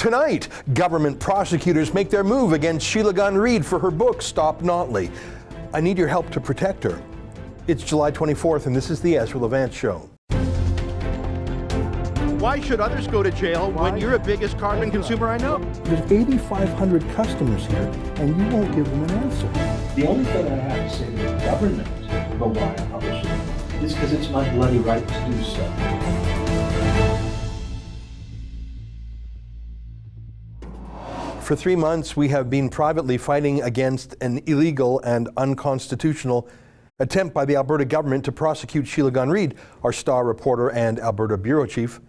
Tonight, government prosecutors make their move against Sheila Gunn Reid for her book, Stop Notley. I need your help to protect her. It's July 24th, and this is the Ezra Levant Show. Why should others go to jail when you're the biggest carbon consumer I know? There's 8,500 customers here, and you won't give them an answer. The only thing I have to say to the government about why I publish it is because it's my bloody right to do so. For 3 months, we have been privately fighting against an illegal and unconstitutional attempt by the Alberta government to prosecute Sheila Gunn Reid, our star reporter and Alberta bureau chief,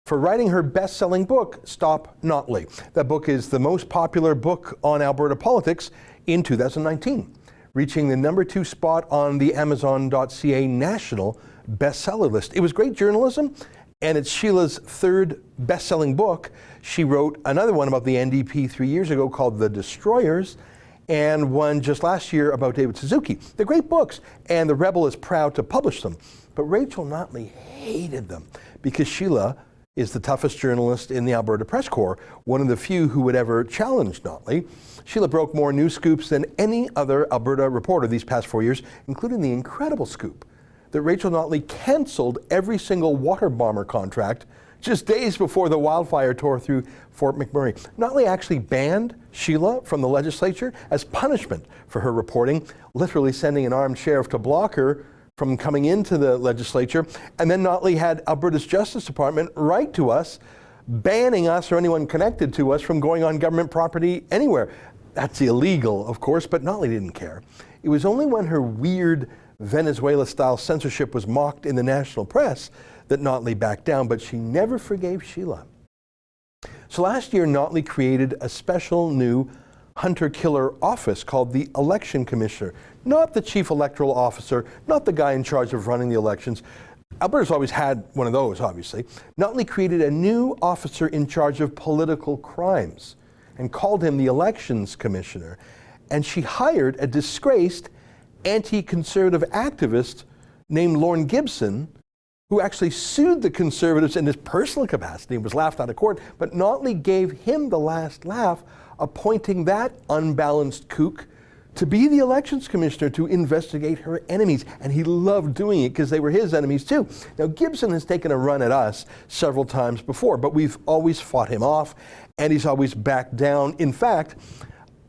for writing her best-selling book, Stop Notley. That book is the most popular book on Alberta politics in 2019, reaching the #2 spot on the Amazon.ca national bestseller list. It was great journalism, and it's Sheila's third best-selling book. She wrote another one about the NDP 3 years ago called The Destroyers, and one just last year about David Suzuki. They're great books, and the Rebel is proud to publish them. But Rachel Notley hated them because Sheila is the toughest journalist in the Alberta Press Corps, one of the few who would ever challenge Notley. Sheila broke more news scoops than any other Alberta reporter these past 4 years, including the incredible scoop that Rachel Notley canceled every single water bomber contract just days before the wildfire tore through Fort McMurray. Notley actually banned Sheila from the legislature as punishment for her reporting, literally sending an armed sheriff to block her from coming into the legislature. And then Notley had Alberta's Justice Department write to us, banning us or anyone connected to us from going on government property anywhere. That's illegal, of course, but Notley didn't care. It was only when her weird Venezuela-style censorship was mocked in the national press that Notley backed down, but she never forgave Sheila. So last year, Notley created a special new hunter-killer office called the Election Commissioner. Not the chief electoral officer, not the guy in charge of running the elections. Alberta's always had one of those, obviously. Notley created a new officer in charge of political crimes and called him the Elections Commissioner. And she hired a disgraced anti-conservative activist named Lorne Gibson, who actually sued the Conservatives in his personal capacity and was laughed out of court. But Notley gave him the last laugh, appointing that unbalanced kook to be the Elections Commissioner to investigate her enemies. And he loved doing it because they were his enemies too. Now, Gibson has taken a run at us several times before, but we've always fought him off, and he's always backed down. In fact,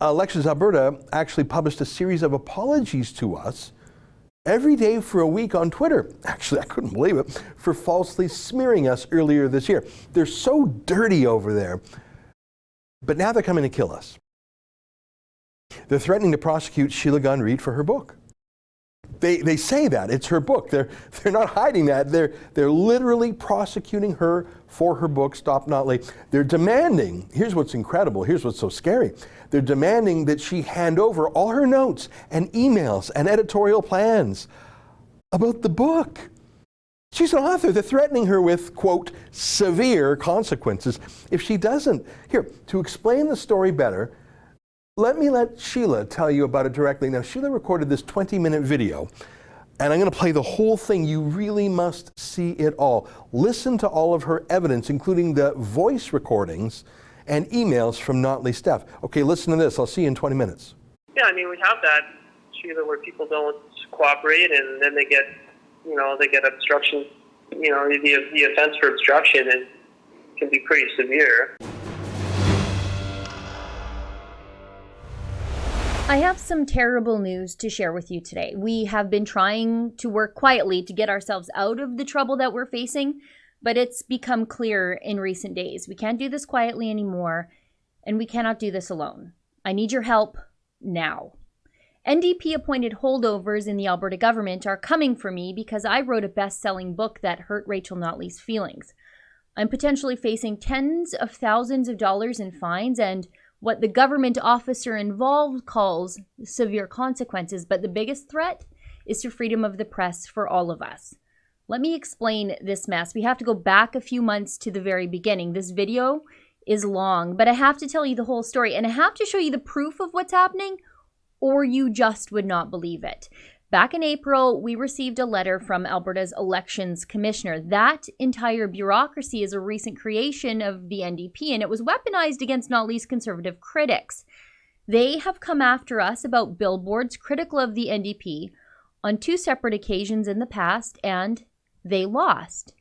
Elections Alberta actually published a series of apologies to us every day for a week on Twitter. Actually, I couldn't believe it, for falsely smearing us earlier this year. They're so dirty over there. But now they're coming to kill us. They're threatening to prosecute Sheila Gunn Reid for her book. They say that it's her book. They're not hiding that. They're literally prosecuting her for her book, Stop Notley. They're demanding, here's what's incredible, here's what's so scary. They're demanding that she hand over all her notes and emails and editorial plans about the book. She's an author. They're threatening her with, quote, severe consequences if she doesn't. Here, to explain the story better, let Sheila tell you about it directly. Now, Sheila recorded this 20-minute video, and I'm going to play the whole thing. You really must see it all. Listen to all of her evidence, including the voice recordings and emails from Notley staff. Okay, listen to this. I'll see you in 20 minutes. Yeah, I mean, we have that, Sheila, where people don't cooperate, and then they get obstruction. You know, the offense for obstruction can be pretty severe. I have some terrible news to share with you today. We have been trying to work quietly to get ourselves out of the trouble that we're facing, but it's become clear in recent days. We can't do this quietly anymore, and we cannot do this alone. I need your help now. NDP-appointed holdovers in the Alberta government are coming for me because I wrote a best-selling book that hurt Rachel Notley's feelings. I'm potentially facing tens of thousands of dollars in fines and what the government officer involved calls severe consequences, but the biggest threat is to freedom of the press for all of us. Let me explain this mess. We have to go back a few months to the very beginning. This video is long, but I have to tell you the whole story, and I have to show you the proof of what's happening, or you just would not believe it. Back in April, we received a letter from Alberta's Elections Commissioner. That entire bureaucracy is a recent creation of the NDP, and it was weaponized against Notley's Conservative critics. They have come after us about billboards critical of the NDP on 2 separate occasions in the past, and they lost.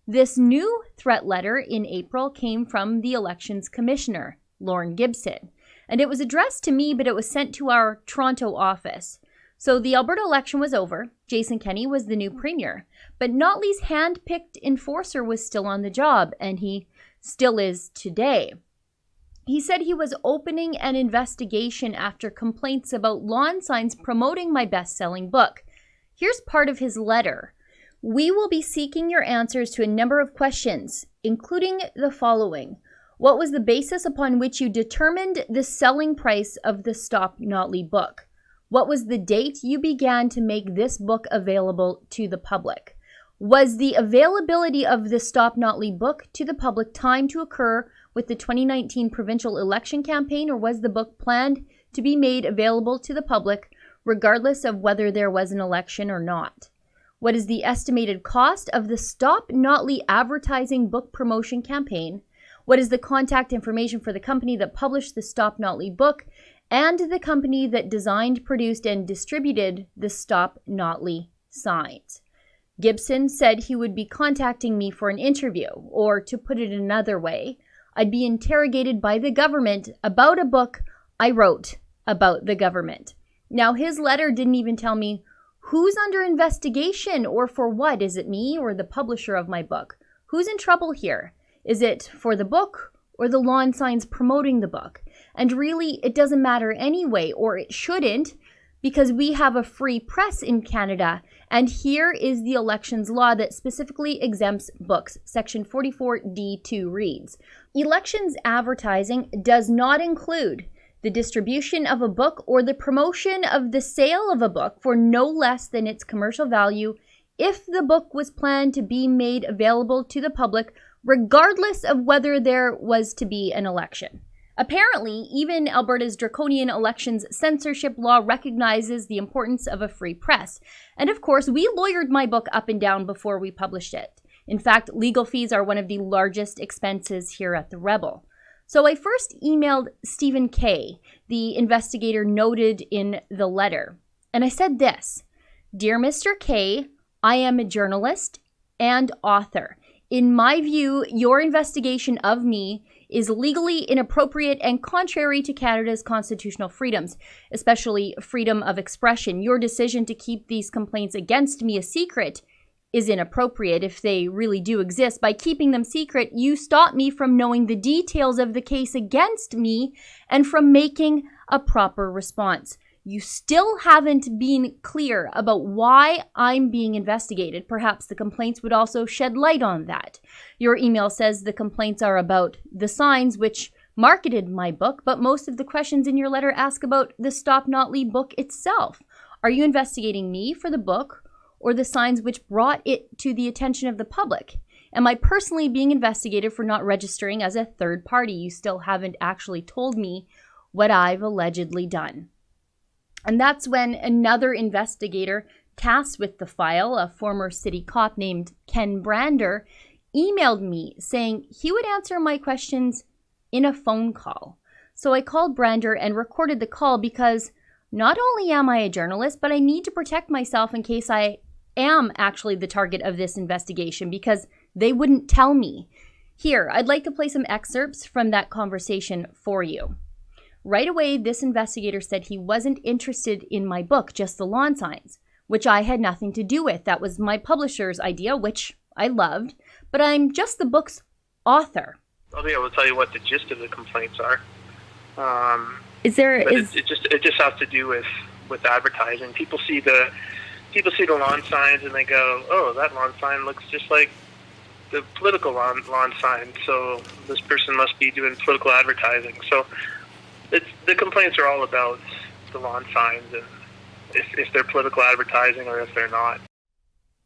This new threat letter in April came from the Elections Commissioner, Lorne Gibson, and it was addressed to me, but it was sent to our Toronto office. So the Alberta election was over. Jason Kenney was the new premier, but Notley's hand-picked enforcer was still on the job, and he still is today. He said he was opening an investigation after complaints about lawn signs promoting my best-selling book. Here's part of his letter. We will be seeking your answers to a number of questions, including the following. What was the basis upon which you determined the selling price of the Stop Notley book? What was the date you began to make this book available to the public? Was the availability of the Stop Notley book to the public timed to occur with the 2019 provincial election campaign, or was the book planned to be made available to the public regardless of whether there was an election or not? What is the estimated cost of the Stop Notley advertising book promotion campaign? What is the contact information for the company that published the Stop Notley book and the company that designed, produced, and distributed the Stop Notley signs? Gibson said he would be contacting me for an interview, or to put it another way, I'd be interrogated by the government about a book I wrote about the government. Now, his letter didn't even tell me who's under investigation or for what. Is it me or the publisher of my book? Who's in trouble here? Is it for the book or the lawn signs promoting the book? And really, it doesn't matter anyway, or it shouldn't, because we have a free press in Canada. And here is the elections law that specifically exempts books. Section 44D2 reads, elections advertising does not include the distribution of a book or the promotion of the sale of a book for no less than its commercial value if the book was planned to be made available to the public regardless of whether there was to be an election. Apparently, even Alberta's draconian elections censorship law recognizes the importance of a free press. And of course, we lawyered my book up and down before we published it. In fact, legal fees are one of the largest expenses here at The Rebel. So I first emailed Stephen Kay, the investigator noted in the letter. And I said this, Dear Mr. Kay, I am a journalist and author. In my view, your investigation of me is legally inappropriate and contrary to Canada's constitutional freedoms, especially freedom of expression. Your decision to keep these complaints against me a secret is inappropriate if they really do exist. By keeping them secret, you stop me from knowing the details of the case against me and from making a proper response. You still haven't been clear about why I'm being investigated. Perhaps the complaints would also shed light on that. Your email says the complaints are about the signs which marketed my book, but most of the questions in your letter ask about the Stop Notley book itself. Are you investigating me for the book or the signs which brought it to the attention of the public? Am I personally being investigated for not registering as a third party? You still haven't actually told me what I've allegedly done. And that's when another investigator tasked with the file, a former city cop named Ken Brander, emailed me saying he would answer my questions in a phone call. So I called Brander and recorded the call because not only am I a journalist, but I need to protect myself in case I am actually the target of this investigation because they wouldn't tell me. Here, I'd like to play some excerpts from that conversation for you. Right away, this investigator said he wasn't interested in my book, just the lawn signs, which I had nothing to do with. That was my publisher's idea, which I loved, but I'm just the book's author. I'll be able to tell you what the gist of the complaints are. It just has to do with advertising. People see the lawn signs and they go, "Oh, that lawn sign looks just like the political lawn sign. So this person must be doing political advertising." So the complaints are all about the lawn signs and if they're political advertising or if they're not.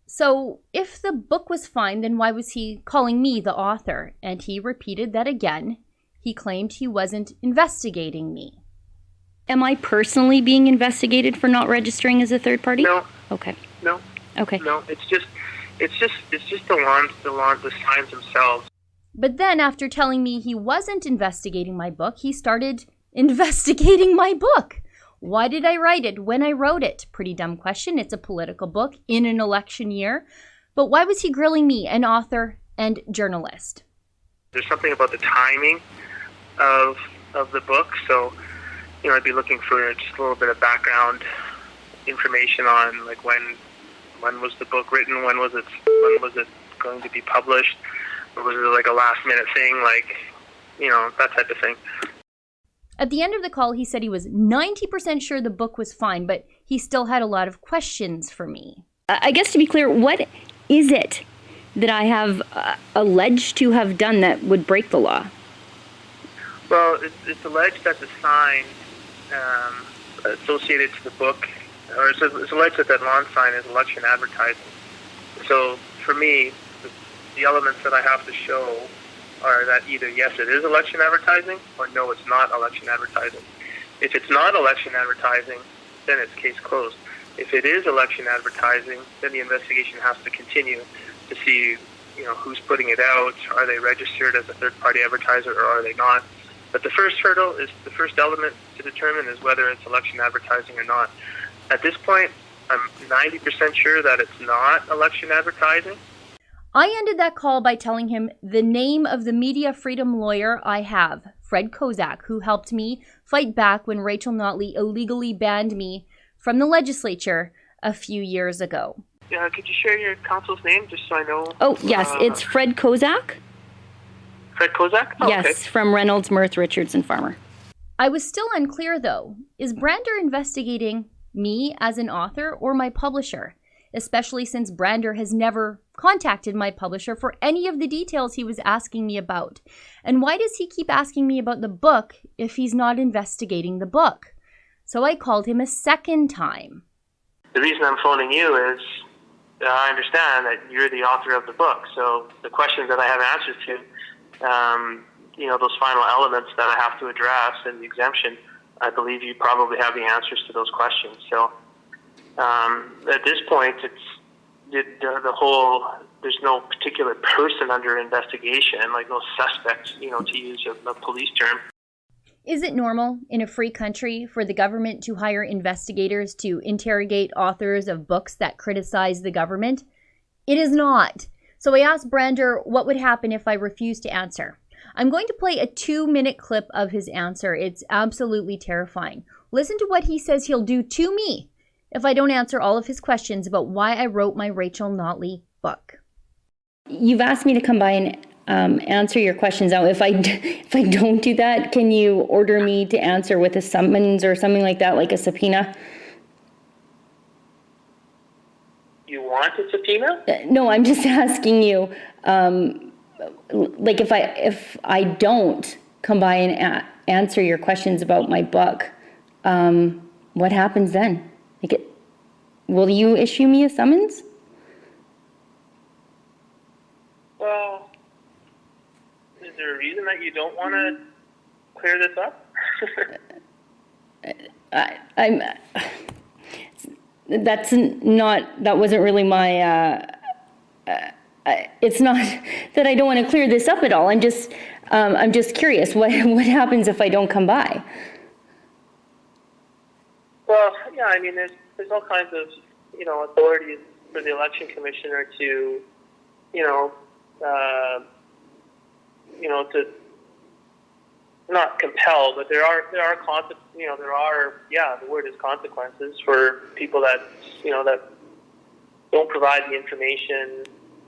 So if the book was fine, then why was he calling me the author? And he repeated that again. He claimed he wasn't investigating me. Am I personally being investigated for not registering as a third party? No, Okay. No. Okay. No, it's just the signs themselves. But then, after telling me he wasn't investigating my book, he started investigating my book. Why did I write it when I wrote it? Pretty dumb question. It's a political book in an election year. But why was he grilling me, an author and journalist? There's something about the timing of the book. So, I'd be looking for just a little bit of background information on like when was the book written, when was it going to be published, or was it like a last minute thing, like that type of thing. At the end of the call, he said he was 90% sure the book was fine, but he still had a lot of questions for me. I guess to be clear, what is it that I have alleged to have done that would break the law? Well, it's alleged that the sign associated to the book, or it's alleged that that lawn sign is election advertising. So for me, the elements that I have to show are that either yes, it is election advertising, or no, it's not election advertising. If it's not election advertising, then it's case closed. If it is election advertising, then the investigation has to continue to see, who's putting it out. Are they registered as a third-party advertiser, or are they not? But the first hurdle is the first element to determine is whether it's election advertising or not. At this point, I'm 90% sure that it's not election advertising. I ended that call by telling him the name of the media freedom lawyer I have, Fred Kozak, who helped me fight back when Rachel Notley illegally banned me from the legislature a few years ago. Yeah, could you share your counsel's name just so I know? Oh, yes, it's Fred Kozak. Fred Kozak? Oh, yes, okay. From Reynolds, Mirth, Richards, and Farmer. I was still unclear, though. Is Brander investigating me as an author or my publisher? Especially since Brander has never contacted my publisher for any of the details he was asking me about. And why does he keep asking me about the book if he's not investigating the book? So I called him a second time. The reason I'm phoning you is I understand that you're the author of the book. So the questions that I have answers to, those final elements that I have to address in the exemption, I believe you probably have the answers to those questions. So at this point, there's no particular person under investigation, like no suspect, to use a police term. Is it normal in a free country for the government to hire investigators to interrogate authors of books that criticize the government? It is not. So I asked Brander what would happen if I refused to answer. I'm going to play a 2-minute clip of his answer. It's absolutely terrifying. Listen to what he says he'll do to me if I don't answer all of his questions about why I wrote my Rachel Notley book. You've asked me to come by and answer your questions. Now, if I don't do that, can you order me to answer with a summons or something like that, like a subpoena? You want a subpoena? No, I'm just asking you, like if I don't come by and answer your questions about my book, what happens then? Will you issue me a summons? Well, is there a reason that you don't want to clear this up? That wasn't really my, it's not that I don't want to clear this up at all. I'm just curious, what happens if I don't come by? Well, yeah, I mean, there's all kinds of, authorities for the election commissioner to, to not compel, but there are the word is consequences for people that, that don't provide the information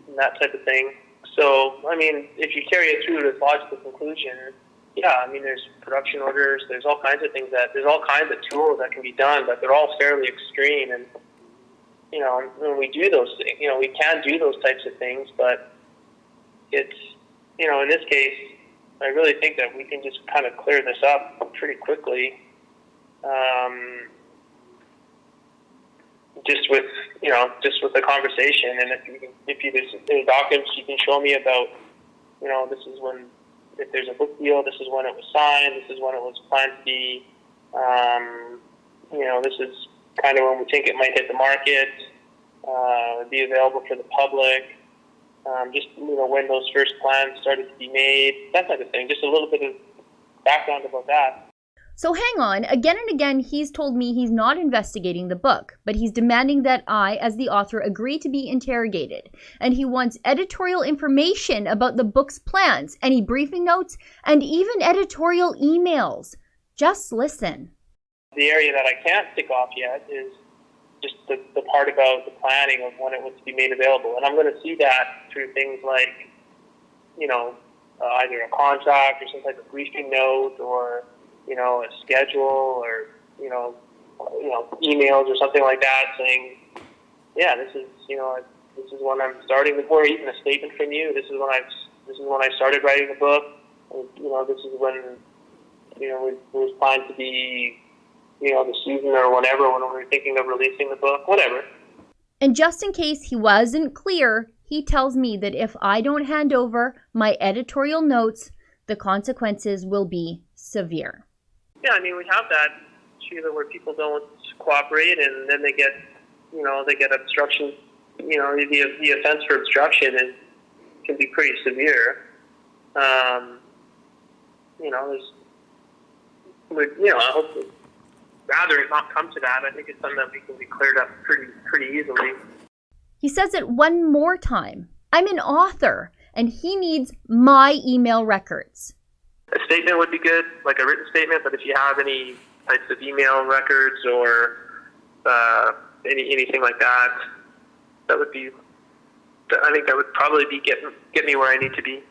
and that type of thing. So, I mean, if you carry it through to its logical conclusion, yeah, I mean, there's production orders, there's all kinds of things there's all kinds of tools that can be done, but they're all fairly extreme. And, when we do those things, we can do those types of things, but it's, in this case, I really think that we can just kind of clear this up pretty quickly. Just with the conversation, and if there's documents you can show me about, this is when, if there's a book deal, this is when it was signed, this is when it was planned to be, this is kind of when we think it might hit the market. be available for the public. Just, when those first plans started to be made, that type of thing. Just a little bit of background about that. So hang on, again and again, he's told me he's not investigating the book, but he's demanding that I, as the author, agree to be interrogated. And he wants editorial information about the book's plans, any briefing notes, and even editorial emails. Just listen. The area that I can't tick off yet is just the part about the planning of when it was to be made available. And I'm going to see that through things like, either a contract or some type of briefing note or, a schedule or, emails or something like that saying, yeah, this is when I'm starting the book, or even a statement from you. This is when I started writing the book. This is when, it was planned to be, the season or whatever, when we were thinking of releasing the book, whatever. And just in case he wasn't clear, he tells me that if I don't hand over my editorial notes, the consequences will be severe. Yeah, we have that, Sheila, where people don't cooperate and then they get obstruction. The offense for obstruction can be pretty severe. I hope rather it not come to that. I think it's something that we can be cleared up pretty easily. He says it one more time. I'm an author, and he needs my email records. A statement would be good, like a written statement, but if you have any types of email records or anything like that, I think that would probably be get me where I need to be.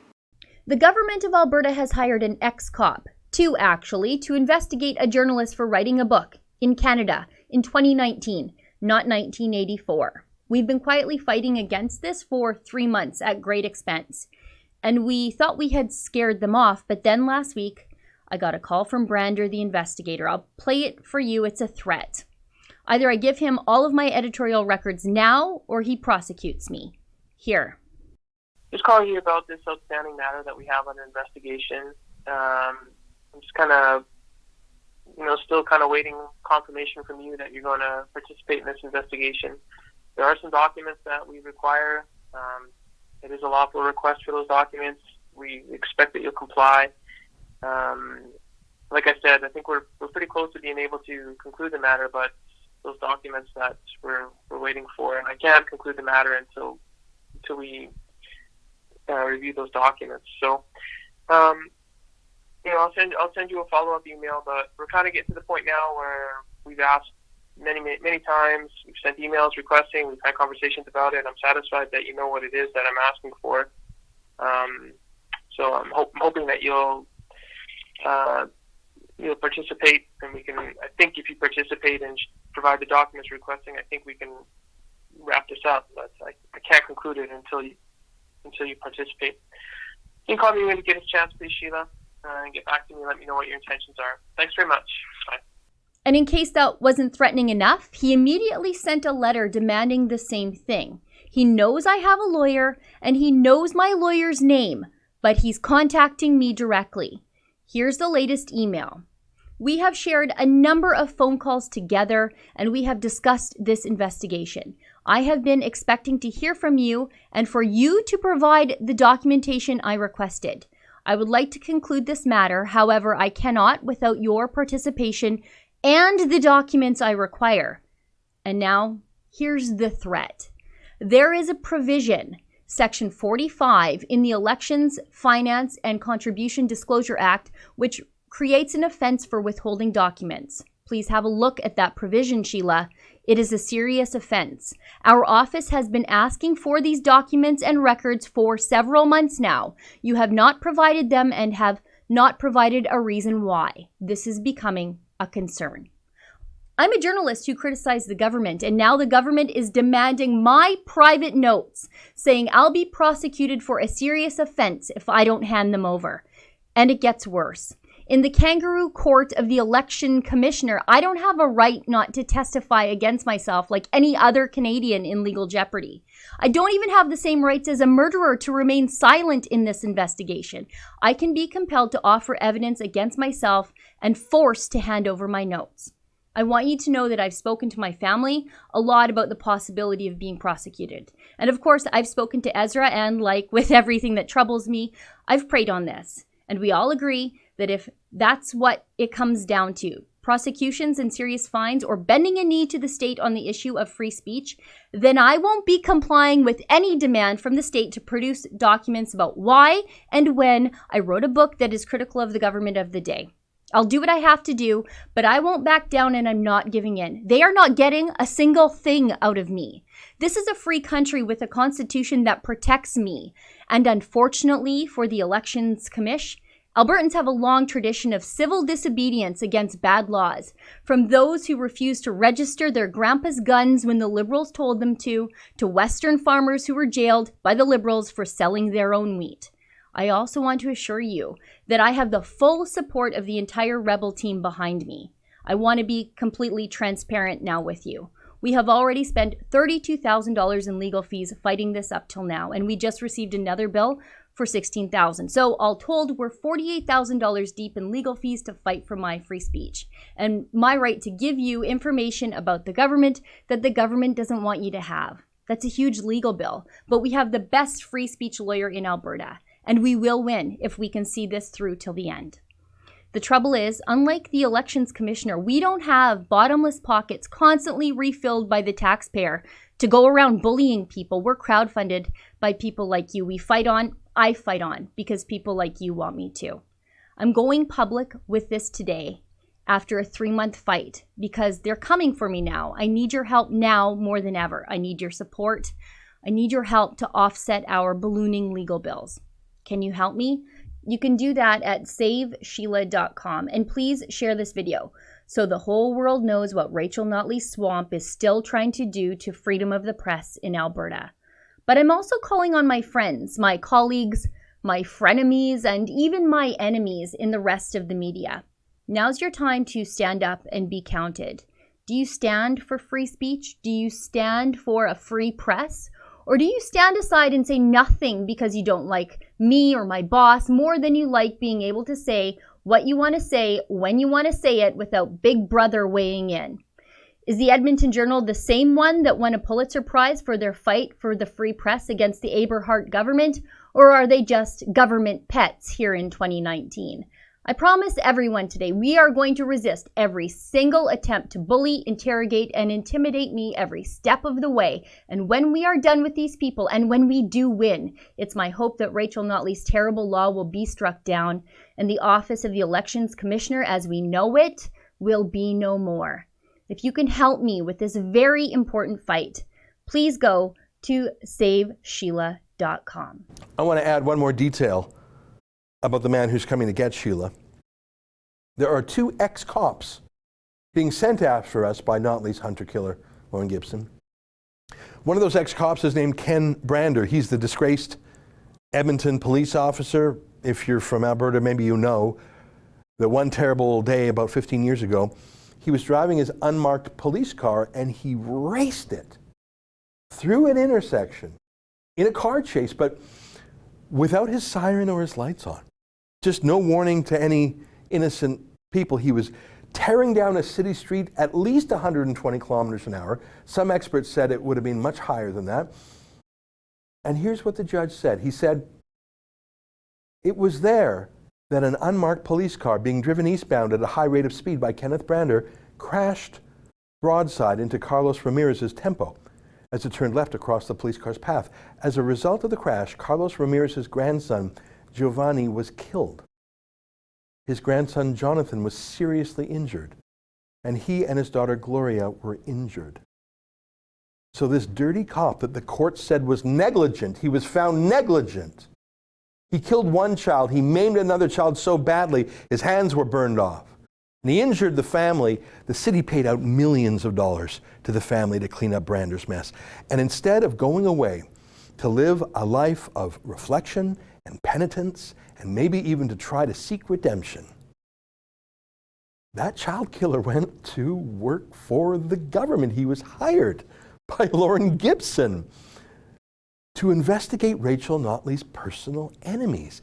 The government of Alberta has hired an ex-cop, two actually, to investigate a journalist for writing a book in Canada in 2019, not 1984. We've been quietly fighting against this for 3 months at great expense. And we thought we had scared them off, but then last week, I got a call from Brander, the investigator. I'll play it for you. It's a threat. Either I give him all of my editorial records now, or he prosecutes me. Here. Just calling you about this outstanding matter that we have under investigation. I'm just still waiting confirmation from you that you're going to participate in this investigation. There are some documents that we require. It is a lawful request for those documents. We expect that you'll comply. Like I said, I think we're pretty close to being able to conclude the matter, but those documents that we're waiting for, and I can't conclude the matter until we review those documents. So, I'll send you a follow-up email, but we're kind of getting to the point now where we've asked many times. We've sent emails requesting. We've had conversations about it. I'm satisfied that you know what it is that I'm asking for. So I'm hoping that you'll participate, and we can. I think if you participate and provide the documents requesting, I think we can wrap this up. But I can't conclude it until you participate. You can call me when you get a chance, please, Sheila, and get back to me. Let me know what your intentions are. Thanks very much. Bye. And in case that wasn't threatening enough, he immediately sent a letter demanding the same thing. He knows I have a lawyer, and he knows my lawyer's name, but he's contacting me directly. Here's the latest email. We have shared a number of phone calls together, and we have discussed this investigation. I have been expecting to hear from you and for you to provide the documentation I requested. I would like to conclude this matter, however, I cannot without your participation and the documents I require. And now, here's the threat. There is a provision, Section 45, in the Elections, Finance, and Contribution Disclosure Act, which creates an offense for withholding documents. Please have a look at that provision, Sheila. It is a serious offense. Our office has been asking for these documents and records for several months now. You have not provided them and have not provided a reason why. This is becoming a concern. I'm a journalist who criticized the government, and now the government is demanding my private notes, saying I'll be prosecuted for a serious offense if I don't hand them over. And it gets worse. In the kangaroo court of the election commissioner, I don't have a right not to testify against myself like any other Canadian in legal jeopardy. I don't even have the same rights as a murderer to remain silent in this investigation. I can be compelled to offer evidence against myself and forced to hand over my notes. I want you to know that I've spoken to my family a lot about the possibility of being prosecuted. And of course, I've spoken to Ezra, and like with everything that troubles me, I've prayed on this. And we all agree that if that's what it comes down to, prosecutions and serious fines, or bending a knee to the state on the issue of free speech, then I won't be complying with any demand from the state to produce documents about why and when I wrote a book that is critical of the government of the day. I'll do what I have to do, but I won't back down, and I'm not giving in. They are not getting a single thing out of me. This is a free country with a constitution that protects me. And unfortunately for the Elections Commission, Albertans have a long tradition of civil disobedience against bad laws, from those who refused to register their grandpa's guns when the Liberals told them to Western farmers who were jailed by the Liberals for selling their own wheat. I also want to assure you that I have the full support of the entire Rebel team behind me. I want to be completely transparent now with you. We have already spent $32,000 in legal fees fighting this up till now, and we just received another bill for $16,000. So all told, we're $48,000 deep in legal fees to fight for my free speech and my right to give you information about the government that the government doesn't want you to have. That's a huge legal bill, but we have the best free speech lawyer in Alberta, and we will win if we can see this through till the end. The trouble is, unlike the Elections Commissioner, we don't have bottomless pockets constantly refilled by the taxpayer to go around bullying people. We're crowdfunded by people like you. I fight on because people like you want me to. I'm going public with this today after a 3-month fight because they're coming for me now. I need your help now more than ever. I need your support. I need your help to offset our ballooning legal bills. Can you help me? You can do that at savesheila.com, and please share this video so the whole world knows what Rachel Notley's swamp is still trying to do to freedom of the press in Alberta. But I'm also calling on my friends, my colleagues, my frenemies, and even my enemies in the rest of the media. Now's your time to stand up and be counted. Do you stand for free speech? Do you stand for a free press? Or do you stand aside and say nothing because you don't like me or my boss more than you like being able to say what you want to say when you want to say it without Big Brother weighing in? Is the Edmonton Journal the same one that won a Pulitzer Prize for their fight for the free press against the Aberhart government? Or are they just government pets here in 2019? I promise everyone today we are going to resist every single attempt to bully, interrogate, and intimidate me every step of the way. And when we are done with these people, and when we do win, it's my hope that Rachel Notley's terrible law will be struck down, and the office of the Elections Commissioner as we know it will be no more. If you can help me with this very important fight, please go to savesheila.com. I want to add one more detail about the man who's coming to get Sheila. There are 2 ex-cops being sent after us by Notley's hunter-killer, Lorne Gibson. One of those ex-cops is named Ken Brander. He's the disgraced Edmonton police officer. If you're from Alberta, maybe you know that one terrible day about 15 years ago, he was driving his unmarked police car and he raced it through an intersection in a car chase, but without his siren or his lights on. Just no warning to any innocent people. He was tearing down a city street at least 120 kilometers an hour. Some experts said it would have been much higher than that. And here's what the judge said. He said, it was there that an unmarked police car being driven eastbound at a high rate of speed by Kenneth Brander crashed broadside into Carlos Ramirez's Tempo as it turned left across the police car's path. As a result of the crash, Carlos Ramirez's grandson, Giovanni, was killed. His grandson, Jonathan, was seriously injured, and he and his daughter, Gloria, were injured. So this dirty cop that the court said was negligent, he was found negligent. He killed one child, he maimed another child so badly, his hands were burned off. And he injured the family. The city paid out millions of dollars to the family to clean up Brander's mess. And instead of going away to live a life of reflection and penitence, and maybe even to try to seek redemption, that child killer went to work for the government. He was hired by Lorne Gibson to investigate Rachel Notley's personal enemies.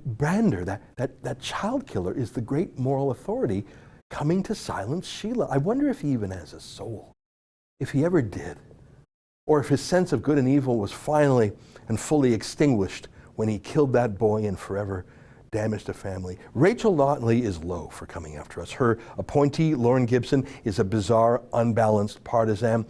Brander, that child killer, is the great moral authority coming to silence Sheila. I wonder if he even has a soul, if he ever did, or if his sense of good and evil was finally and fully extinguished when he killed that boy and forever damaged a family. Rachel Notley is low for coming after us. Her appointee, Lorne Gibson, is a bizarre, unbalanced partisan.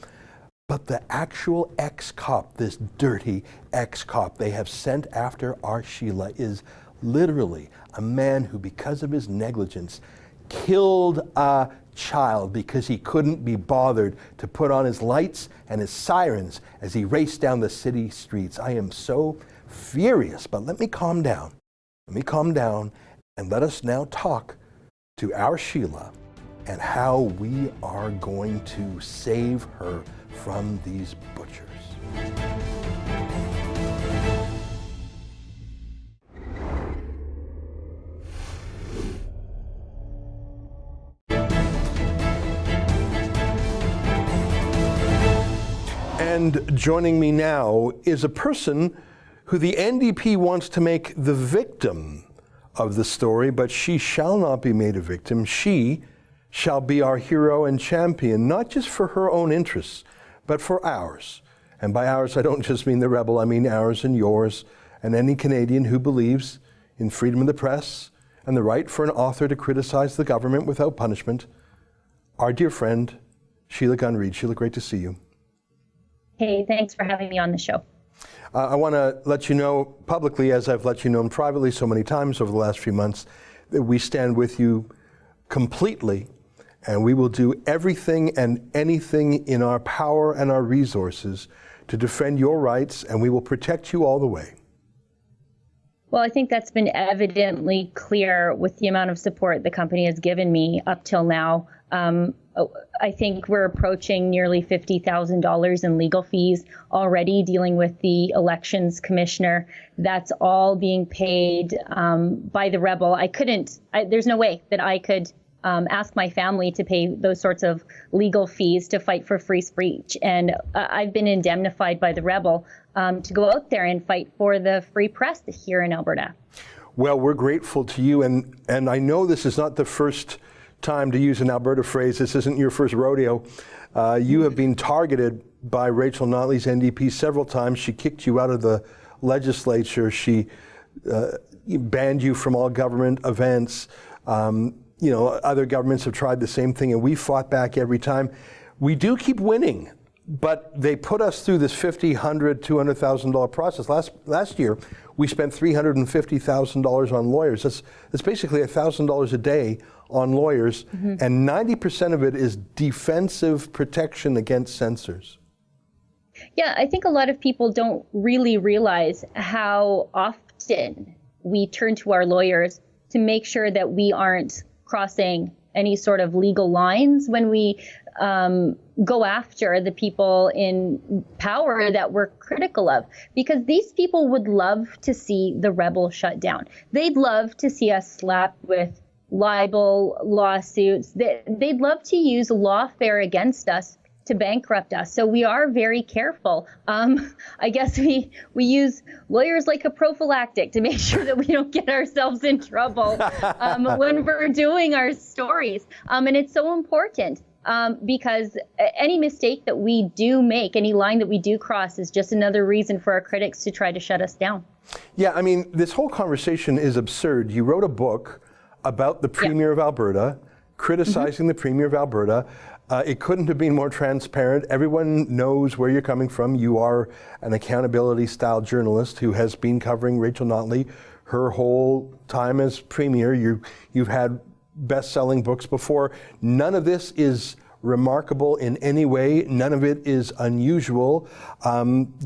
But the actual ex-cop, this dirty ex-cop they have sent after our Sheila, is literally a man who, because of his negligence, killed a child because he couldn't be bothered to put on his lights and his sirens as he raced down the city streets. I am so furious, but let me calm down. Let me calm down and let us now talk to our Sheila and how we are going to save her from these butchers. And joining me now is a person who the NDP wants to make the victim of the story, but she shall not be made a victim. She shall be our hero and champion, not just for her own interests, but for ours. And by ours, I don't just mean the rebel, I mean ours and yours, and any Canadian who believes in freedom of the press and the right for an author to criticize the government without punishment. Our dear friend, Sheila Gunn Reid. Sheila, great to see you. Hey, thanks for having me on the show. I want to let you know publicly, as I've let you know privately so many times over the last few months, that we stand with you completely, and we will do everything and anything in our power and our resources to defend your rights, and we will protect you all the way. Well, I think that's been evidently clear with the amount of support the company has given me up till now. I think we're approaching nearly $50,000 in legal fees already dealing with the elections commissioner. That's all being paid by the rebel. There's no way that I could ask my family to pay those sorts of legal fees to fight for free speech. And I've been indemnified by the rebel to go out there and fight for the free press here in Alberta. Well, we're grateful to you. And I know this is not the first time, to use an Alberta phrase, this isn't your first rodeo. You have been targeted by Rachel Notley's NDP several times. She kicked you out of the legislature. She banned you from all government events. Other governments have tried the same thing, and we fought back every time. We do keep winning, but they put us through this $50,000, $100,000, $200,000 process. Last year, we spent $350,000 on lawyers. That's basically $1,000 a day on lawyers, and 90% of it is defensive protection against censors. Yeah, I think a lot of people don't really realize how often we turn to our lawyers to make sure that we aren't crossing any sort of legal lines when we go after the people in power that we're critical of, because these people would love to see the rebel shut down. They'd love to see us slapped with libel lawsuits. They'd love to use lawfare against us to bankrupt us. So we are very careful. I guess we use lawyers like a prophylactic to make sure that we don't get ourselves in trouble when we're doing our stories. And it's so important because any mistake that we do make, any line that we do cross, is just another reason for our critics to try to shut us down. Yeah, I mean, this whole conversation is absurd. You wrote a book about the Premier of Alberta, criticizing the Premier of Alberta. It couldn't have been more transparent. Everyone knows where you're coming from. You are an accountability-style journalist who has been covering Rachel Notley her whole time as Premier. You've had best-selling books before. None of this is remarkable in any way. None of it is unusual.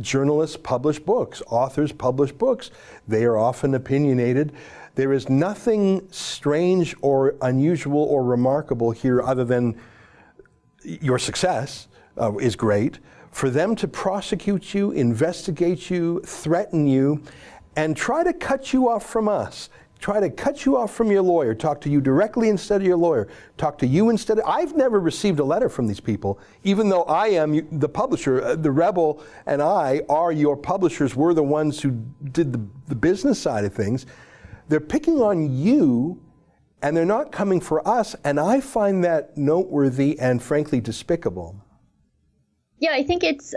Journalists publish books. Authors publish books. They are often opinionated. There is nothing strange or unusual or remarkable here other than your success is great. For them to prosecute you, investigate you, threaten you, and try to cut you off from us, try to cut you off from your lawyer, talk to you directly instead of your lawyer, talk to you instead of... I've never received a letter from these people, even though I am the publisher. The Rebel and I are your publishers. We're the ones who did the business side of things. They're picking on you and they're not coming for us, and I find that noteworthy and frankly despicable. Yeah, I think it's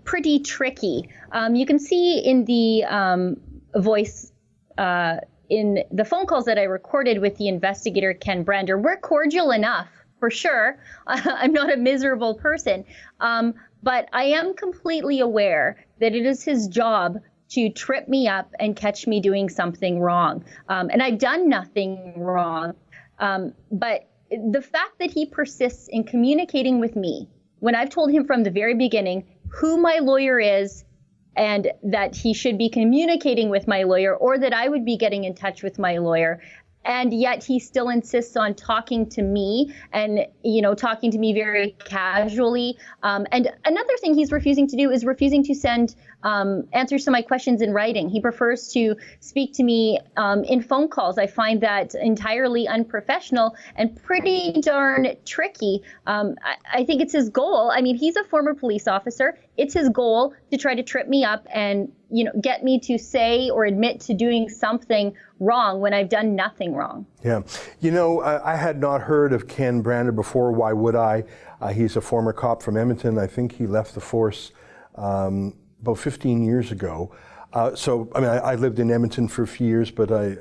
pretty tricky. You can see in the voice, in the phone calls that I recorded with the investigator, Ken Brander, we're cordial enough, for sure. I'm not a miserable person, but I am completely aware that it is his job to trip me up and catch me doing something wrong. And I've done nothing wrong. But the fact that he persists in communicating with me, when I've told him from the very beginning who my lawyer is and that he should be communicating with my lawyer, or that I would be getting in touch with my lawyer, and yet he still insists on talking to me and, talking to me very casually. And another thing he's refusing to do is refusing to send answers to my questions in writing. He prefers to speak to me in phone calls. I find that entirely unprofessional and pretty darn tricky. I think it's his goal. I mean, he's a former police officer. It's his goal to try to trip me up and, get me to say or admit to doing something wrong when I've done nothing wrong. Yeah. I had not heard of Ken Brander before. Why would I? He's a former cop from Edmonton. I think he left the force about 15 years ago. I lived in Edmonton for a few years, but I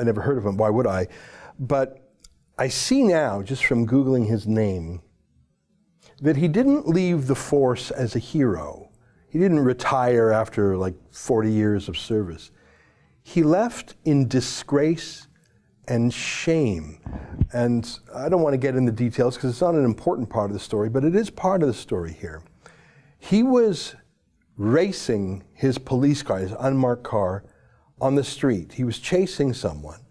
never heard of him. Why would I? But I see now, just from Googling his name, that he didn't leave the force as a hero. He didn't retire after 40 years of service. He left in disgrace and shame. And I don't want to get into details because it's not an important part of the story, but it is part of the story here. He was racing his police car, his unmarked car, on the street. He was chasing someone.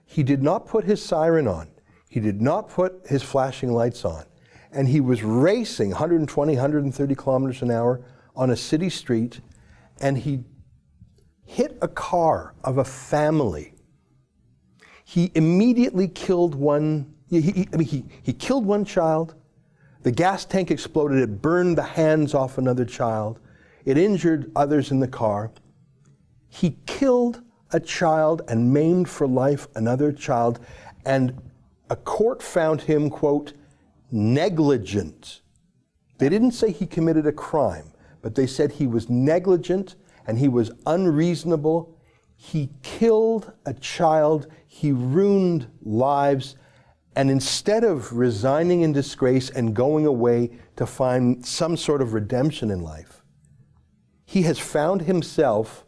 He did not put his siren on. He did not put his flashing lights on. And he was racing 120, 130 kilometers an hour on a city street, and he hit a car of a family. He immediately killed one, he killed one child. The gas tank exploded, it burned the hands off another child. It injured others in the car. He killed a child and maimed for life another child, and a court found him, quote, negligent. They didn't say he committed a crime, but they said he was negligent and he was unreasonable. He killed a child, he ruined lives, and instead of resigning in disgrace and going away to find some sort of redemption in life, he has found himself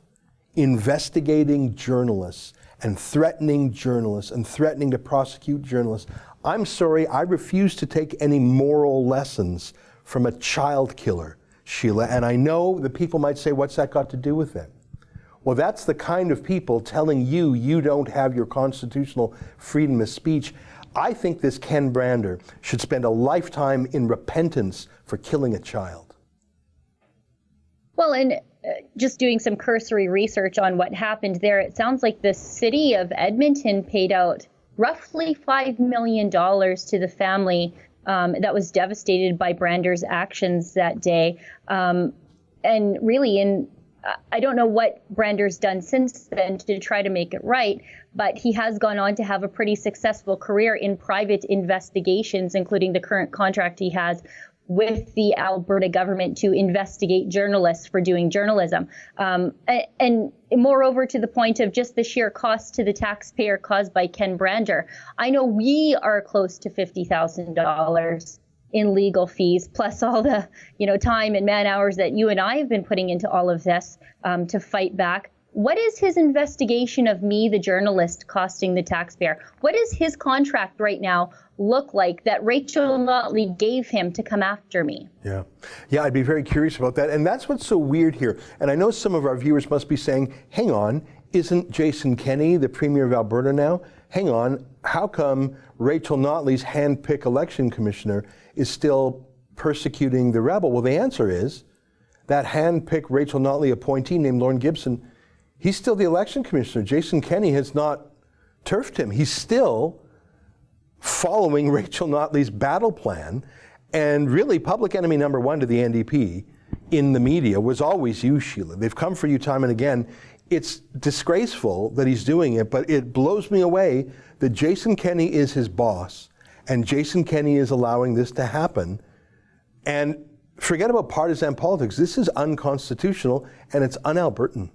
investigating journalists and threatening to prosecute journalists. I'm sorry, I refuse to take any moral lessons from a child killer, Sheila, and I know that people might say, what's that got to do with it? Well, that's the kind of people telling you you don't have your constitutional freedom of speech. I think this Ken Brander should spend a lifetime in repentance for killing a child. Well, and just doing some cursory research on what happened there, it sounds like the city of Edmonton paid out roughly $5 million to the family that was devastated by Brander's actions that day. And really, I don't know what Brander's done since then to try to make it right, but he has gone on to have a pretty successful career in private investigations, including the current contract he has with the Alberta government to investigate journalists for doing journalism. And moreover, to the point of just the sheer cost to the taxpayer caused by Ken Brander, I know we are close to $50,000 in legal fees, plus all the time and man hours that you and I have been putting into all of this to fight back. What is his investigation of me, the journalist, costing the taxpayer? What does his contract right now look like that Rachel Notley gave him to come after me? Yeah, I'd be very curious about that. And that's what's so weird here. And I know some of our viewers must be saying, hang on, isn't Jason Kenney the Premier of Alberta now? Hang on, how come Rachel Notley's hand-picked election commissioner is still persecuting the rebel? Well, the answer is that hand-picked Rachel Notley appointee named Lorne Gibson, he's still the election commissioner. Jason Kenney has not turfed him. He's still following Rachel Notley's battle plan. And really, public enemy number one to the NDP in the media was always you, Sheila. They've come for you time and again It's disgraceful that he's doing it, but it blows me away that Jason Kenney is his boss, and Jason Kenney is allowing this to happen. And forget about partisan politics. This is unconstitutional, and it's un-Albertan.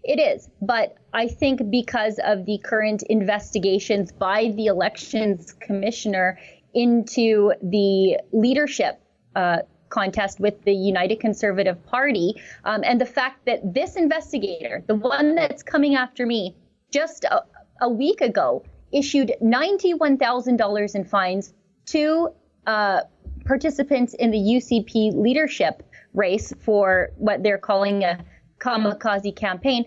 It is, but I think because of the current investigations by the Elections Commissioner into the leadership contest with the United Conservative Party, and the fact that this investigator, the one that's coming after me, just a week ago, issued $91,000 in fines to participants in the UCP leadership race for what they're calling a kamikaze campaign.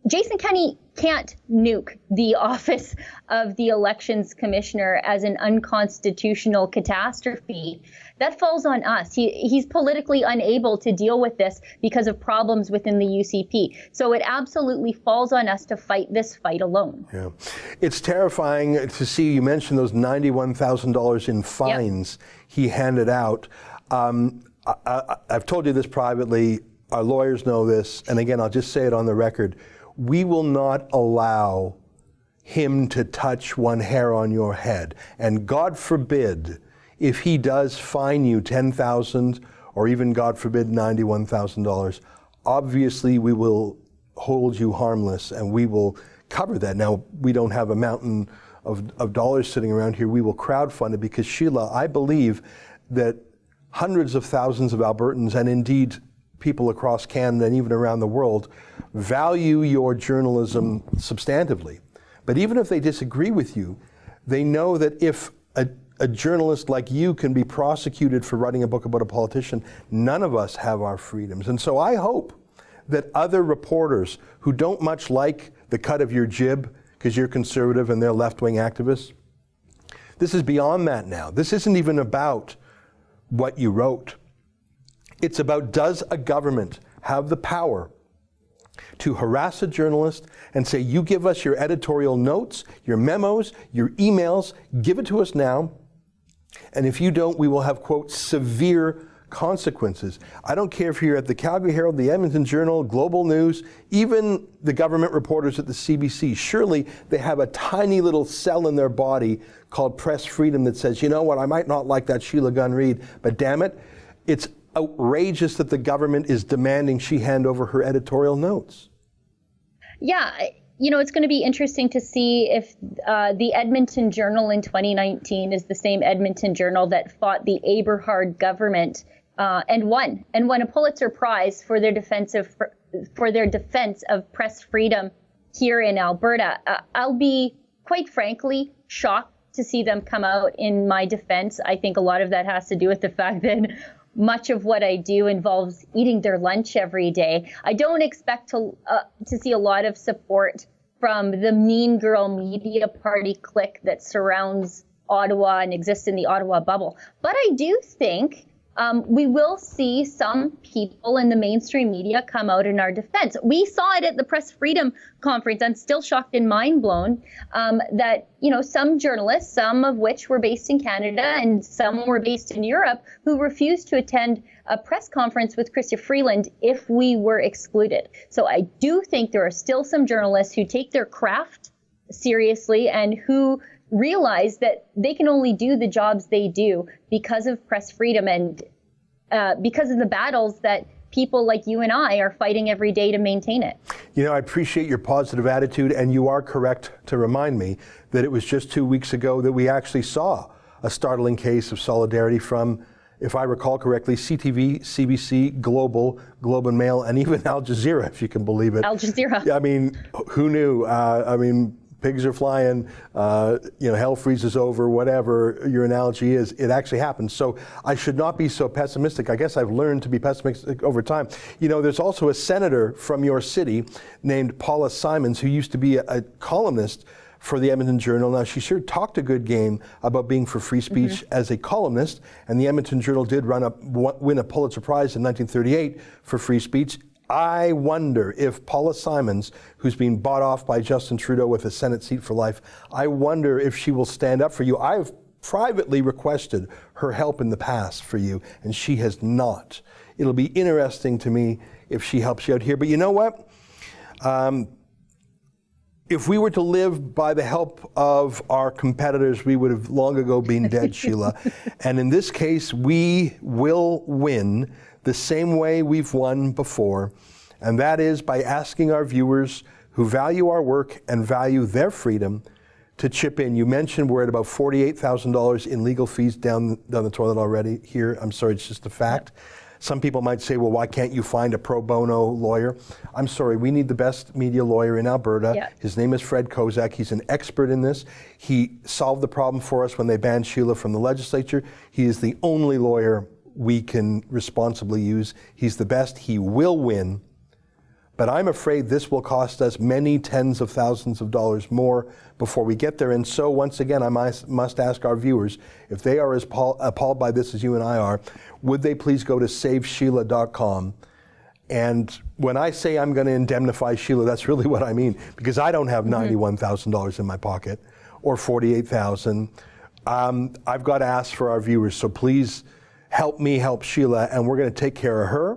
Jason Kenney can't nuke the office of the Elections Commissioner as an unconstitutional catastrophe. That falls on us. He's politically unable to deal with this because of problems within the UCP. So it absolutely falls on us to fight this fight alone. Yeah. It's terrifying to see, you mentioned those $91,000 in fines he handed out. I've told you this privately. Our lawyers know this. And again, I'll just say it on the record. We will not allow him to touch one hair on your head. And God forbid, if he does fine you $10,000 or even, God forbid, $91,000, obviously we will hold you harmless and we will cover that. Now, we don't have a mountain of dollars sitting around here. We will crowdfund it because, Sheila, I believe that hundreds of thousands of Albertans, and indeed people across Canada and even around the world, value your journalism substantively. But even if they disagree with you, they know that if a journalist like you can be prosecuted for writing a book about a politician, none of us have our freedoms. And so I hope that other reporters who don't much like the cut of your jib because you're conservative and they're left-wing activists, this is beyond that now. This isn't even about what you wrote. It's about, does a government have the power to harass a journalist and say, you give us your editorial notes, your memos, your emails, give it to us now, and if you don't, we will have, quote, severe consequences. I don't care if you're at the Calgary Herald, the Edmonton Journal, Global News, even the government reporters at the CBC. Surely they have a tiny little cell in their body called press freedom that says, you know what, I might not like that Sheila Gunn Reid, but damn it, it's outrageous that the government is demanding she hand over her editorial notes. Yeah, you know, it's going to be interesting to see if the Edmonton Journal in 2019 is the same Edmonton Journal that fought the Eberhard government and won a Pulitzer Prize for their defense of press freedom here in Alberta. I'll be, quite frankly, shocked to see them come out in my defense. I think a lot of that has to do with the fact that much of what I do involves eating their lunch every day. I don't expect to see a lot of support from the Mean Girl Media Party clique that surrounds Ottawa and exists in the Ottawa bubble. But I do think we will see some people in the mainstream media come out in our defense. We saw it at the Press Freedom Conference. I'm still shocked and mind blown that, you know, some journalists, some of which were based in Canada and some were based in Europe, who refused to attend a press conference with Chrystia Freeland if we were excluded. So I do think there are still some journalists who take their craft seriously and who realize that they can only do the jobs they do because of press freedom and because of the battles that people like you and I are fighting every day to maintain it. You know, I appreciate your positive attitude, and you are correct to remind me that it was just 2 weeks ago that we actually saw a startling case of solidarity from, if I recall correctly, CTV, CBC, Global, Globe and Mail, and even Al Jazeera, if you can believe it. Al Jazeera. I mean, who knew? Pigs are flying, hell freezes over, whatever your analogy is, it actually happens. So I should not be so pessimistic. I guess I've learned to be pessimistic over time. You know, there's also a senator from your city named Paula Simons who used to be a columnist for the Edmonton Journal. Now, she sure talked a good game about being for free speech as a columnist, and the Edmonton Journal did win a Pulitzer Prize in 1938 for free speech. I wonder if Paula Simons, who's been bought off by Justin Trudeau with a Senate seat for life, I wonder if she will stand up for you. I've privately requested her help in the past for you, and she has not. It'll be interesting to me. if she helps you out here. But you know what? If we were to live by the help of our competitors, we would have long ago been dead, Sheila. And in this case, we will win the same way we've won before, and that is by asking our viewers who value our work and value their freedom to chip in. You mentioned we're at about $48,000 in legal fees down the toilet already here. I'm sorry, it's just a fact. Some people might say, well, why can't you find a pro bono lawyer? I'm sorry, we need the best media lawyer in Alberta. Yeah. His name is Fred Kozak. He's an expert in this. He solved the problem for us when they banned Sheila from the legislature. He is the only lawyer we can responsibly use. He's the best. He will win. But I'm afraid this will cost us many tens of thousands of dollars more before we get there. And so once again, I must ask our viewers, if they are as appalled by this as you and I are, would they please go to SaveSheila.com? And when I say I'm going to indemnify Sheila, that's really what I mean, because I don't have $91,000 in my pocket or $48,000. I've got to ask for our viewers. So please help me help Sheila, and we're going to take care of her,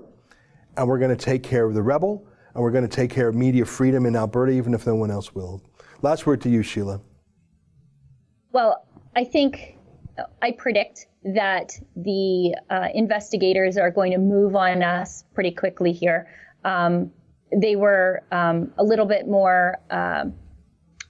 and we're going to take care of the rebel, and we're going to take care of media freedom in Alberta, even if no one else will. Last word to you, Sheila. Well, I predict that the investigators are going to move on us pretty quickly here. They were a little bit more,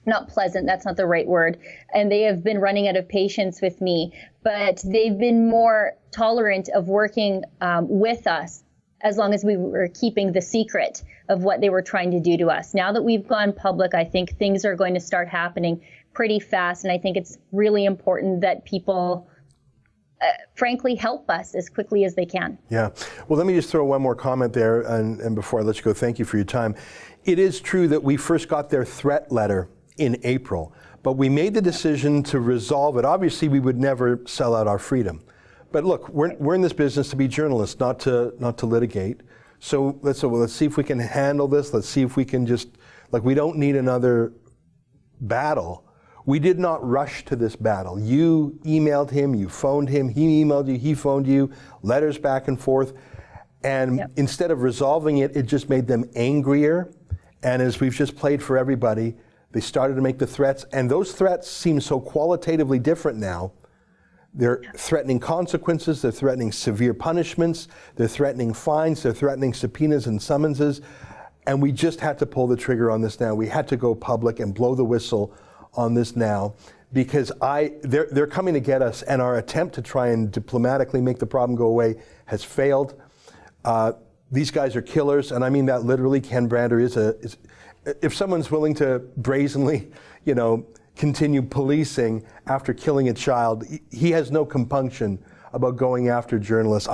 not pleasant, that's not the right word, and they have been running out of patience with me, but they've been more tolerant of working with us as long as we were keeping the secret of what they were trying to do to us. Now that we've gone public, I think things are going to start happening pretty fast, and I think it's really important that people frankly help us as quickly as they can. Yeah. Well, let me just throw one more comment there, and before I let you go, thank you for your time. It is true that we first got their threat letter in April, but we made the decision to resolve it. Obviously, we would never sell out our freedom. But look, we're in this business to be journalists, not to litigate. So let's see if we can handle this. Let's see if we can just, we don't need another battle. We did not rush to this battle. You emailed him, you phoned him, he emailed you, he phoned you, letters back and forth. And instead of resolving it, it just made them angrier. And as we've just played for everybody, they started to make the threats. And those threats seem so qualitatively different now. They're threatening consequences, they're threatening severe punishments, they're threatening fines, they're threatening subpoenas and summonses. And we just had to pull the trigger on this now. We had to go public and blow the whistle on this now, because they're coming to get us, and our attempt to try and diplomatically make the problem go away has failed. These guys are killers, and I mean that literally. Ken Brander is if someone's willing to brazenly, continue policing after killing a child, he has no compunction about going after journalists.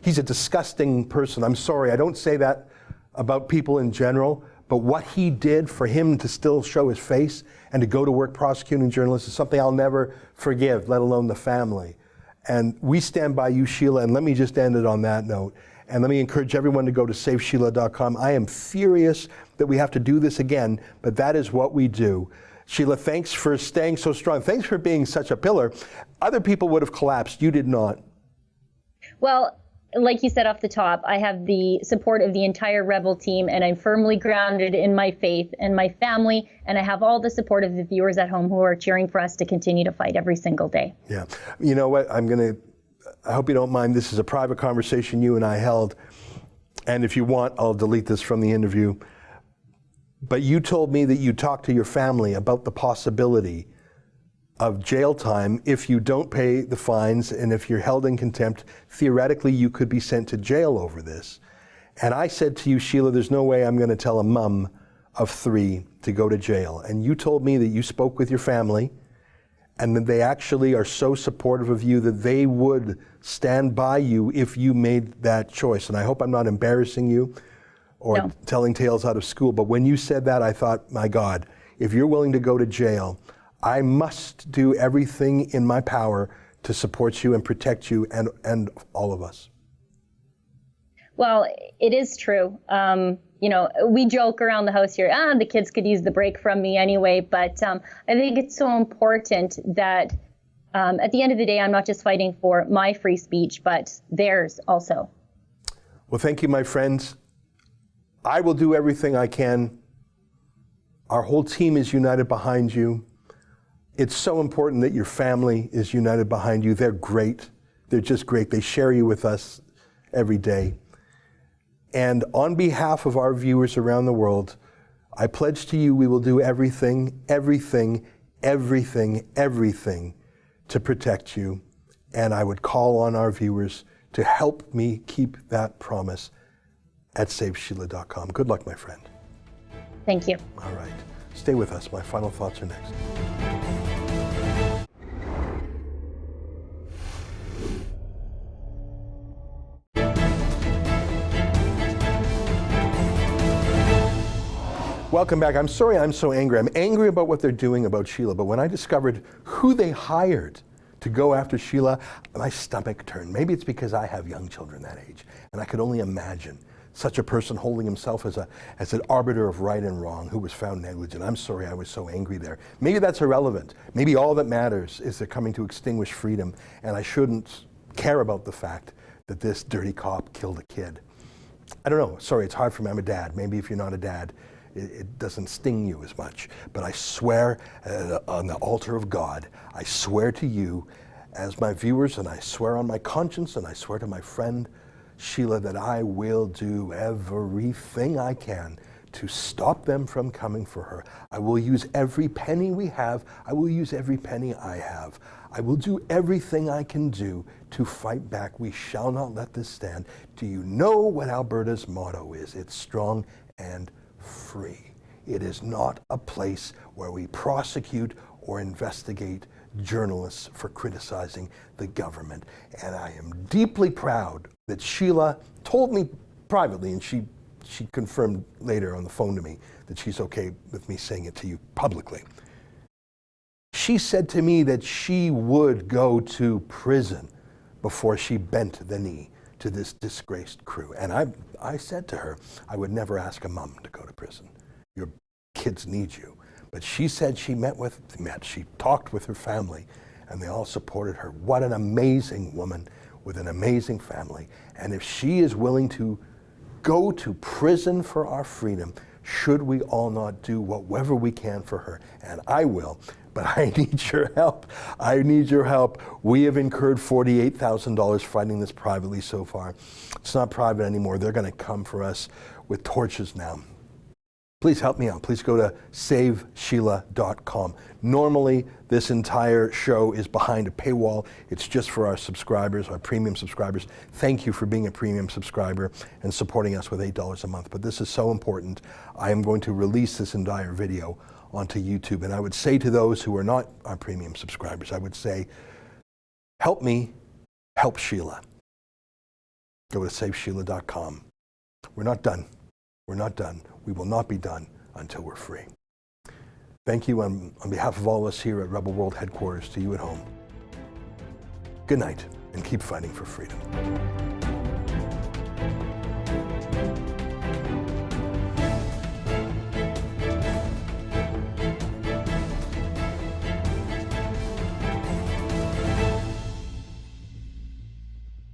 He's a disgusting person. I'm sorry, I don't say that about people in general, but what he did for him to still show his face and to go to work prosecuting journalists is something I'll never forgive, let alone the family. And we stand by you, Sheila, and let me just end it on that note. And let me encourage everyone to go to SaveSheila.com. I am furious that we have to do this again, but that is what we do. Sheila, thanks for staying so strong. Thanks for being such a pillar. Other people would have collapsed. You did not. Well, like you said off the top, I have the support of the entire Rebel team, and I'm firmly grounded in my faith and my family, and I have all the support of the viewers at home who are cheering for us to continue to fight every single day. Yeah. You know what? I hope you don't mind. This is a private conversation you and I held, and if you want, I'll delete this from the interview. But you told me that you talked to your family about the possibility of jail time if you don't pay the fines, and if you're held in contempt, theoretically you could be sent to jail over this. And I said to you, Sheila, there's no way I'm going to tell a mom of 3 to go to jail. And you told me that you spoke with your family and that they actually are so supportive of you that they would stand by you if you made that choice. And I hope I'm not embarrassing you or telling tales out of school, but when you said that, I thought, my God, if you're willing to go to jail, I must do everything in my power to support you and protect you and all of us. Well, it is true. We joke around the house here, the kids could use the break from me anyway, but I think it's so important that at the end of the day, I'm not just fighting for my free speech, but theirs also. Well, thank you, my friends. I will do everything I can. Our whole team is united behind you. It's so important that your family is united behind you. They're great. They're just great. They share you with us every day. And on behalf of our viewers around the world, I pledge to you we will do everything, everything, everything, everything to protect you. And I would call on our viewers to help me keep that promise at SaveSheila.com. Good luck, my friend. Thank you. All right. Stay with us. My final thoughts are next. Welcome back. I'm sorry I'm so angry. I'm angry about what they're doing about Sheila, but when I discovered who they hired to go after Sheila, my stomach turned. Maybe it's because I have young children that age, and I could only imagine such a person holding himself as an arbiter of right and wrong who was found negligent. I'm sorry I was so angry there. Maybe that's irrelevant. Maybe all that matters is they're coming to extinguish freedom, and I shouldn't care about the fact that this dirty cop killed a kid. I don't know. Sorry, it's hard for me. I'm a dad. Maybe if you're not a dad, it doesn't sting you as much. But I swear on the altar of God, I swear to you as my viewers, and I swear on my conscience, and I swear to my friend Sheila that I will do everything I can to stop them from coming for her. I will use every penny we have. I will use every penny I have. I will do everything I can do to fight back. We shall not let this stand. Do you know what Alberta's motto is? It's strong and free. It is not a place where we prosecute or investigate journalists for criticizing the government. And I am deeply proud that Sheila told me privately, and she confirmed later on the phone to me that she's okay with me saying it to you publicly. She said to me that she would go to prison before she bent the knee to this disgraced crew. And I said to her, I would never ask a mom to go to prison. Your kids need you. But she said she she talked with her family, and they all supported her. What an amazing woman with an amazing family. And if she is willing to go to prison for our freedom, should we all not do whatever we can for her? And I will, but I need your help. I need your help. We have incurred $48,000 fighting this privately so far. It's not private anymore. They're going to come for us with torches now. Please help me out. Please go to SaveSheila.com. Normally, this entire show is behind a paywall. It's just for our subscribers, our premium subscribers. Thank you for being a premium subscriber and supporting us with $8 a month. But this is so important. I am going to release this entire video onto YouTube. And I would say to those who are not our premium subscribers, I would say, help me, help Sheila. Go to SaveSheila.com. We're not done. We're not done. We will not be done until we're free. Thank you on behalf of all of us here at Rebel World Headquarters, to you at home. Good night, and keep fighting for freedom.